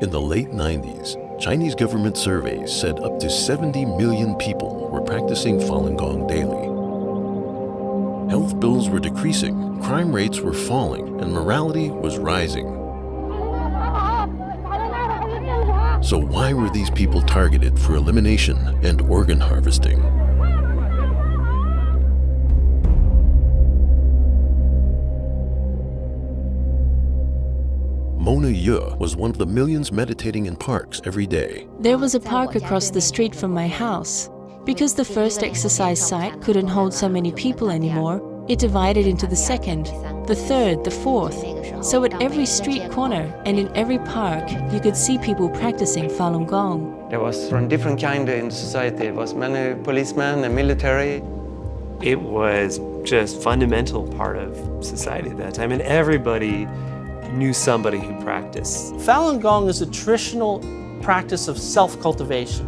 In the late 90s, Chinese government surveys said up to 70 million people were practicing Falun Gong daily. Health bills were decreasing, crime rates were falling, and morality was rising. So why were these people targeted for elimination and organ harvesting? Mona Ye was one of the millions meditating in parks every day. There was a park across the street from my house. Because the first exercise site couldn't hold so many people anymore, it divided into the second, the third, the fourth. So at every street corner and in every park, you could see people practicing Falun Gong. There was from different kind in society. It was many policemen and military. It was just fundamental part of society at that time, and everybody knew somebody who practiced. Falun Gong is a traditional practice of self-cultivation,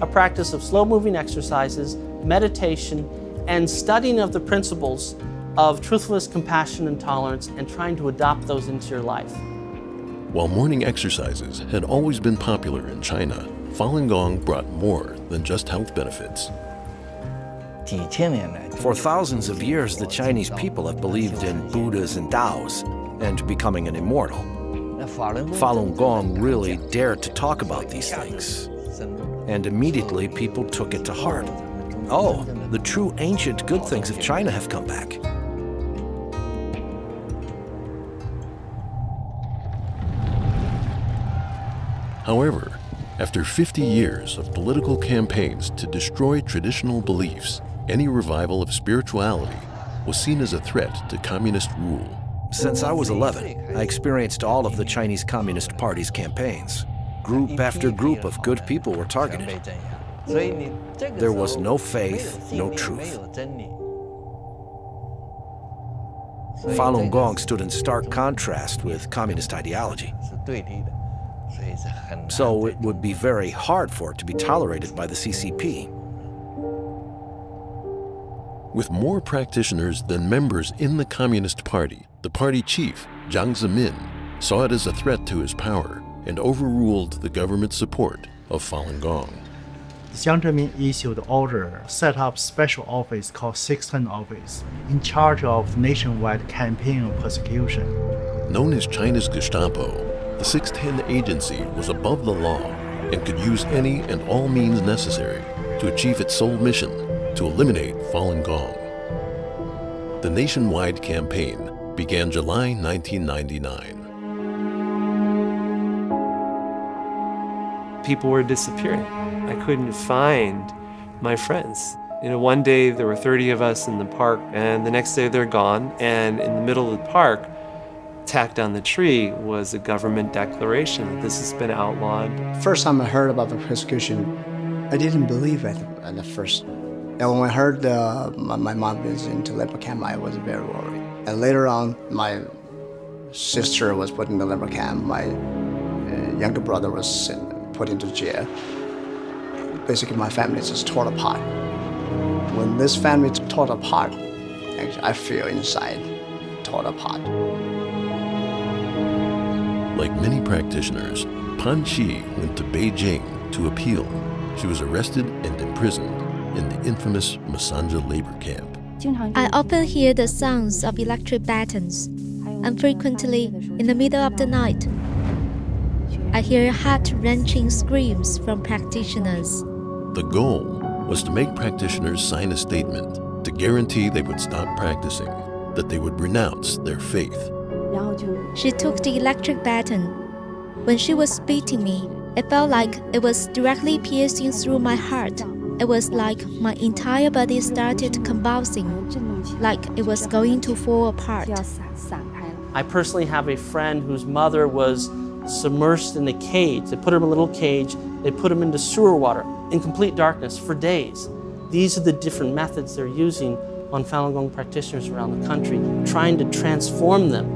a practice of slow-moving exercises, meditation, and studying of the principles of truthfulness, compassion, and tolerance, and trying to adopt those into your life. While morning exercises had always been popular in China, Falun Gong brought more than just health benefits. For thousands of years, the Chinese people have believed in Buddhas and Taos and becoming an immortal. Falun Gong really dared to talk about these things. And immediately people took it to heart. Oh, the true ancient good things of China have come back. However, after 50 years of political campaigns to destroy traditional beliefs, any revival of spirituality was seen as a threat to communist rule. Since I was 11, I experienced all of the Chinese Communist Party's campaigns. Group after group of good people were targeted. There was no faith, no truth. Falun Gong stood in stark contrast with communist ideology. So it would be very hard for it to be tolerated by the CCP. With more practitioners than members in the Communist Party, the party chief, Jiang Zemin, saw it as a threat to his power and overruled the government's support of Falun Gong. Jiang Zemin issued order, set up special office called 610 Office, in charge of nationwide campaign of persecution. Known as China's Gestapo, the 610 agency was above the law and could use any and all means necessary to achieve its sole mission, to eliminate Falun Gong. The nationwide campaign began July 1999. People were disappearing. I couldn't find my friends. One day there were 30 of us in the park, and the next day they're gone. And in the middle of the park, tacked on the tree, was a government declaration that this has been outlawed. First time I heard about the persecution, I didn't believe it at the first. And when I heard my mom was into labor camp, I was very worried. And later on, my sister was put in the labor camp. My younger brother was put into jail. Basically, my family is just torn apart. When this family is torn apart, actually, I feel inside torn apart. Like many practitioners, Pan Qi went to Beijing to appeal. She was arrested and imprisoned in the infamous Masanja labor camp. I often hear the sounds of electric batons, and frequently in the middle of the night, I hear heart-wrenching screams from practitioners. The goal was to make practitioners sign a statement to guarantee they would stop practicing, that they would renounce their faith. She took the electric baton. When she was beating me, it felt like it was directly piercing through my heart. It was like my entire body started convulsing, like it was going to fall apart. I personally have a friend whose mother was submerged in a cage. They put her in a little cage, they put him into sewer water in complete darkness for days. These are the different methods they're using on Falun Gong practitioners around the country, trying to transform them.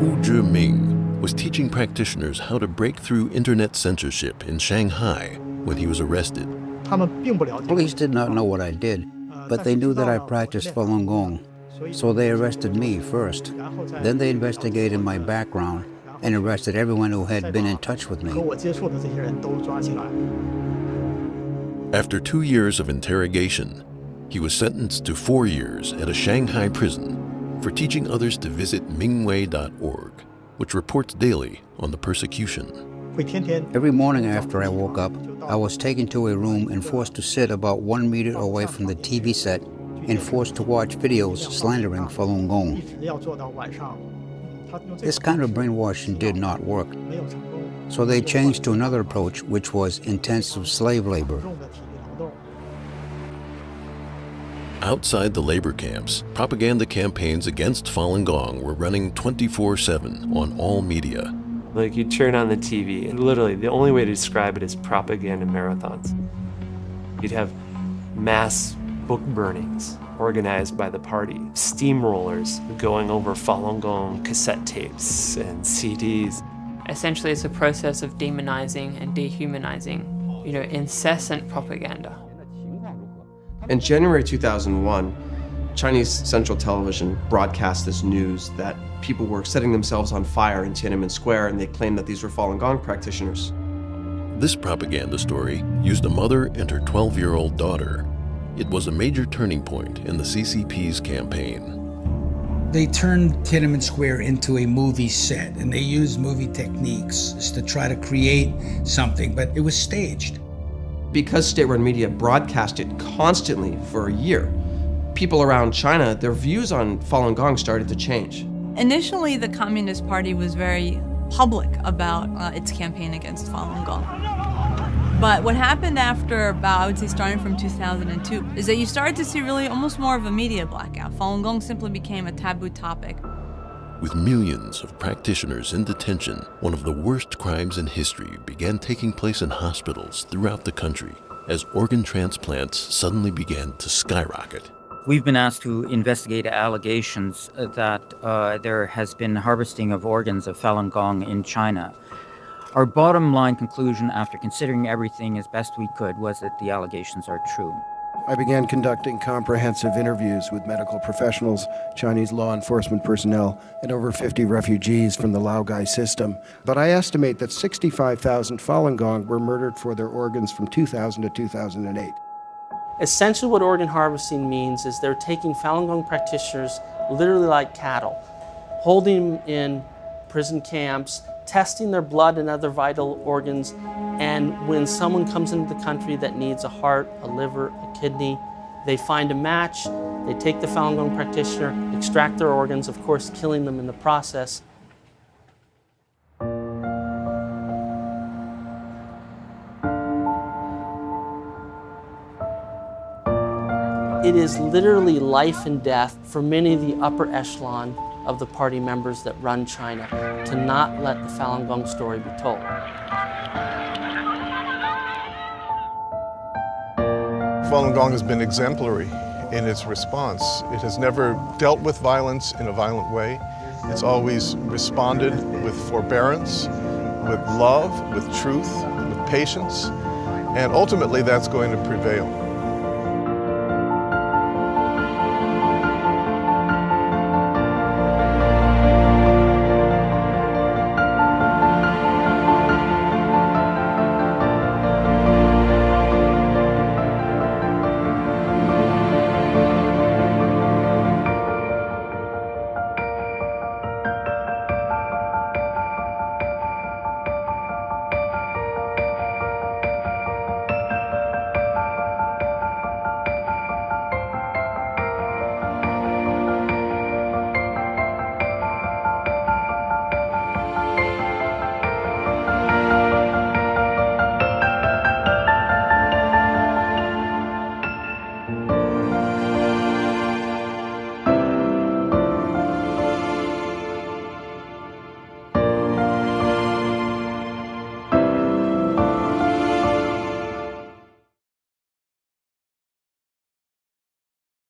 Hu Zhiming was teaching practitioners how to break through internet censorship in Shanghai when he was arrested. Police did not know what I did, but they knew that I practiced Falun Gong. So they arrested me first. Then they investigated my background and arrested everyone who had been in touch with me. After 2 years of interrogation, he was sentenced to 4 years at a Shanghai prison for teaching others to visit mingwei.org, which reports daily on the persecution. Every morning after I woke up, I was taken to a room and forced to sit about 1 meter away from the TV set and forced to watch videos slandering Falun Gong. This kind of brainwashing did not work. So they changed to another approach, which was intensive slave labor. Outside the labor camps, propaganda campaigns against Falun Gong were running 24/7 on all media. Like you turn on the TV, and literally the only way to describe it is propaganda marathons. You'd have mass book burnings organized by the party, steamrollers going over Falun Gong cassette tapes and CDs. Essentially, it's a process of demonizing and dehumanizing, incessant propaganda. In January 2001, Chinese Central Television broadcast this news that people were setting themselves on fire in Tiananmen Square, and they claimed that these were Falun Gong practitioners. This propaganda story used a mother and her 12-year-old daughter. It was a major turning point in the CCP's campaign. They turned Tiananmen Square into a movie set, and they used movie techniques to try to create something, but it was staged. Because state-run media broadcast it constantly for a year, people around China, their views on Falun Gong started to change. Initially, the Communist Party was very public about its campaign against Falun Gong. But what happened after about, I would say starting from 2002, is that you started to see really almost more of a media blackout. Falun Gong simply became a taboo topic. With millions of practitioners in detention, one of the worst crimes in history began taking place in hospitals throughout the country as organ transplants suddenly began to skyrocket. We've been asked to investigate allegations that there has been harvesting of organs of Falun Gong in China. Our bottom line conclusion, after considering everything as best we could, was that the allegations are true. I began conducting comprehensive interviews with medical professionals, Chinese law enforcement personnel, and over 50 refugees from the Laogai system. But I estimate that 65,000 Falun Gong were murdered for their organs from 2000 to 2008. Essentially what organ harvesting means is they're taking Falun Gong practitioners literally like cattle, holding them in prison camps, testing their blood and other vital organs, and when someone comes into the country that needs a heart, a liver, a kidney, they find a match, they take the Falun Gong practitioner, extract their organs, of course killing them in the process. It is literally life and death for many of the upper echelon of the party members that run China to not let the Falun Gong story be told. Falun Gong has been exemplary in its response. It has never dealt with violence in a violent way. It's always responded with forbearance, with love, with truth, with patience, and ultimately that's going to prevail.